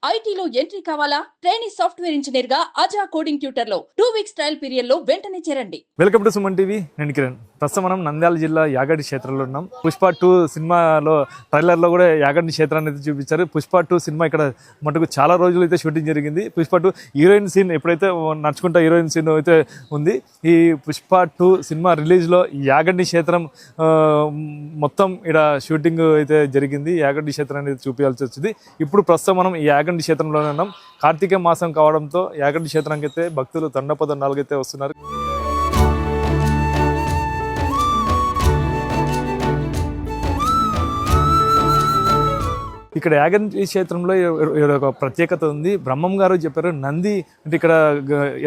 ఐటీలో ఎంట్రీ కావాలా? Trainee software engineer గా అజా కోడింగ్ ట్యూటర్ లో 2 వీక్స్ ట్రయల్ పీరియడ్ లో వెంటనే చేరండి. Welcome to Suman TV. నేను కిరణ్. ప్రస్తుతం మనం నంద్యాల జిల్లా యాగంటి క్షేత్రంలో ఉన్నాం. పుష్ప 2 సినిమాలో ట్రైలర్లో కూడా యాగంటి క్షేత్రాన్ని అయితే చూపించారు. పుష్ప 2 సినిమా ఇక్కడ మటుకు చాలా రోజులు అయితే షూటింగ్ జరిగింది. పుష్ప 2 హీరోయిన్ సీన్ ఎప్పుడైతే నడుచుకుంటా హీరోయిన్ సీన్ అయితే ఉంది. ఈ పుష్ప 2 సినిమా రిలీజ్లో యాగంటి క్షేత్రం మొత్తం ఇక్కడ షూటింగ్ అయితే జరిగింది. యాగంటి క్షేత్రాన్ని అయితే చూపించాల్సి వచ్చింది. ఇప్పుడు ప్రస్తుతం మనం ఈ యాగంటి క్షేత్రంలోనే ఉన్నాం. కార్తీక మాసం కావడంతో యాగంటి క్షేత్రానికి అయితే భక్తులు తండపదండాలుగైతే వస్తున్నారు. ఇక్కడ యాగంటి క్షేత్రంలో ఒక ప్రత్యేకత ఉంది. బ్రహ్మం గారు చెప్పారు, నంది అంటే ఇక్కడ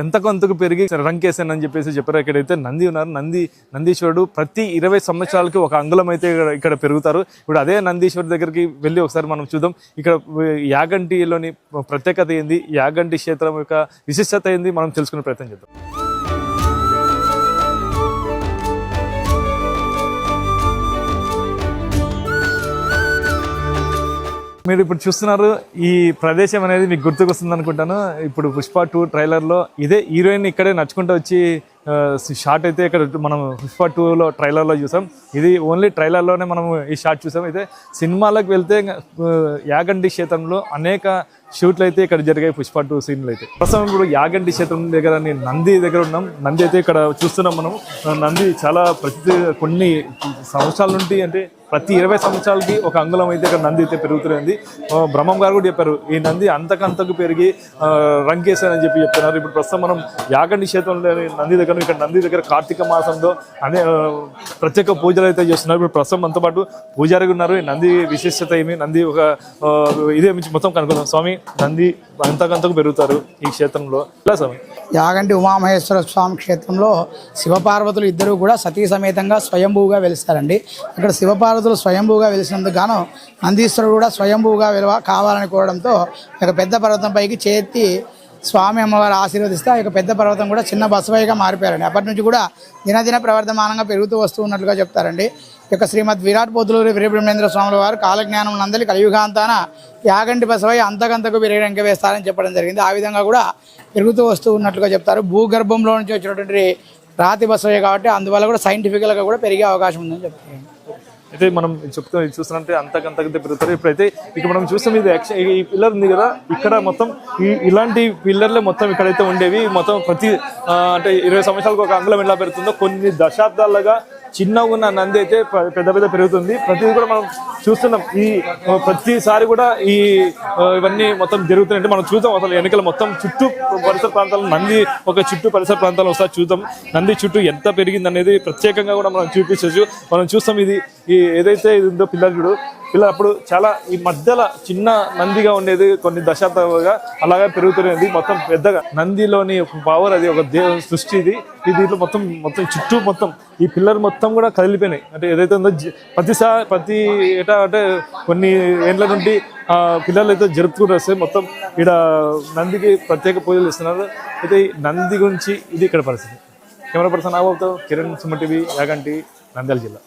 ఎంతకంతకు పెరిగి రంకేసానని చెప్పేసి చెప్పారు. ఇక్కడైతే నంది ఉన్నారు. నందీశ్వరుడు ప్రతి 20 సంవత్సరాలకి ఒక అంగుళం అయితే ఇక్కడ పెరుగుతారు. ఇప్పుడు అదే నందీశ్వరుడు దగ్గరికి వెళ్ళి ఒకసారి మనం చూద్దాం. ఇక్కడ యాగంటిలోని ప్రత్యేకత ఏంది, యాగంటి క్షేత్రం యొక్క విశిష్టత ఏంది మనం తెలుసుకునే ప్రయత్నం చేద్దాం. మీరు ఇప్పుడు చూస్తున్నారు, ఈ ప్రదేశం అనేది మీకు గుర్తుకొస్తుంది అనుకుంటాను. ఇప్పుడు పుష్ప 2 ట్రైలర్లో ఇదే హీరోయిన్ ఇక్కడే నడుచుకుంటూ వచ్చి షార్ట్ అయితే ఇక్కడ మనం పుష్ప 2లో ట్రైలర్లో చూసాం. ఇది ఓన్లీ ట్రైలర్లోనే మనం ఈ షార్ట్ చూసాం. అయితే సినిమాలకు వెళ్తే యాగంటి క్షేత్రంలో అనేక షూట్లు అయితే ఇక్కడ జరిగాయి. పుష్ప 2 సీన్లు అయితే ప్రస్తుతం ఇప్పుడు యాగంటి క్షేత్రం దగ్గర నంది దగ్గర ఉన్నాం. నంది అయితే ఇక్కడ చూస్తున్నాం మనం. నంది చాలా కొన్ని సంవత్సరాల నుండి అంటే ప్రతి 20 సంవత్సరాలకి ఒక అంగుళం అయితే ఇక్కడ నంది అయితే పెరుగుతుంది. బ్రహ్మం గారు కూడా చెప్పారు, ఈ నంది అంతకంతకు పెరిగి రంకేశారని చెప్పి చెప్తున్నారు. ఇప్పుడు ప్రస్తుతం మనం యాగంటి క్షేత్రంలో నంది దగ్గర, ఇక్కడ నంది దగ్గర కార్తీక మాసంలో ప్రత్యేక పూజలు అయితే చేస్తున్నారు. ఇప్పుడు ప్రస్తుతం మనతో పాటు పూజారి ఉన్నారు. ఈ నంది విశిష్టత ఏమి, నంది ఒక ఇదే మొత్తం కనుక్కుందాం. స్వామి, నంది అంతకంతకు పెరుగుతారు ఈ క్షేత్రంలో ఇలా స్వామి? యాగంటి ఉమామహేశ్వర స్వామి క్షేత్రంలో శివపార్వతులు ఇద్దరు కూడా సతీ సమేతంగా స్వయంభూగా వెలుస్తారండి. ఇక్కడ శివపార్వతులు స్వయంభూగా వెలిసినందుకు గాను నందీశ్వరుడు కూడా స్వయంభూగా కావాలని కోరడంతో ఒక పెద్ద పర్వతం పైకి చేతి స్వామి అమ్మవారు ఆశీర్వదిస్తే ఆ యొక్క పెద్ద పర్వతం కూడా చిన్న బసవయ్యగా మారిపోయారండి. అప్పటి నుంచి కూడా దినదిన ప్రవర్ధమానంగా పెరుగుతూ వస్తూ ఉన్నట్లుగా చెప్తారండి. ఈ యొక్క శ్రీమద్ విరాట్ పోతులూరి వీరబ్రహ్మేంద్ర స్వాముల వారు కాలజ్ఞానం నందలి కలియుగాంతాన యాగంటి బసవయ్య అంతకంతకు పెరిగి వేస్తారని చెప్పడం జరిగింది. ఆ విధంగా కూడా పెరుగుతూ వస్తూ ఉన్నట్లుగా చెప్తారు. భూగర్భంలో నుంచి వచ్చినటువంటి రాతి బసవయ్య కాబట్టి అందువల్ల కూడా సైంటిఫికల్గా కూడా పెరిగే అవకాశం ఉందని చెప్తారు. అయితే మనం చూస్తున్నట్టే అంతకంతకంతే పెరుగుతారు. ఇప్పుడైతే ఇక మనం చూస్తాం, ఇది ఈ పిల్లర్ ఉంది కదా, ఇక్కడ మొత్తం ఇలాంటి పిల్లర్లే మొత్తం ఇక్కడైతే ఉండేవి. మొత్తం ప్రతి అంటే 20 సంవత్సరాలకు ఒక అంగుళం ఎలా పెరుగుతుందో కొన్ని దశాబ్దాలుగా చిన్నగా ఉన్న నంది అయితే పెద్ద పెరుగుతుంది. ప్రతిదీ కూడా మనం చూస్తున్నాం. ఈ ప్రతిసారి కూడా ఇవన్నీ మొత్తం జరుగుతున్నాయంటే మనం చూద్దాం. అసలు వెనకల మొత్తం చుట్టూ పరిసర ప్రాంతాల్లో నంది ఒక చుట్టూ పరిసర ప్రాంతాల్లో ఒకసారి చూద్దాం. నంది చుట్టూ ఎంత పెరిగింది అనేది ప్రత్యేకంగా కూడా మనం చూపించవచ్చు. మనం చూస్తాం. ఇది ఏదైతే ఇది ఉందో పిల్లలు అప్పుడు చాలా ఈ మధ్యలో చిన్న నందిగా ఉండేది, కొన్ని దశాబ్దాలుగా అలాగే పెరుగుతున్నది. మొత్తం పెద్దగా నందిలోని పవర్, అది ఒక సృష్టి. ఇది దీంట్లో మొత్తం చుట్టూ మొత్తం ఈ పిల్లర్ మొత్తం కూడా కదిలిపోయినాయి. అంటే ఏదైతే ఉందో ప్రతి ఏటా అంటే కొన్ని ఏళ్ళ నుండి పిల్లలు అయితే జరుపుకుంటూ వస్తే మొత్తం ఇక్కడ నందికి ప్రత్యేక పూజలు ఇస్తున్నారు. అయితే నంది గురించి ఇది ఇక్కడ పరిస్థితి. కెమెరా పర్సన్ నాగబాబుతో కిరణ్, సుమన్ టీవీ, యాగంటి, నంద్యాల జిల్లా.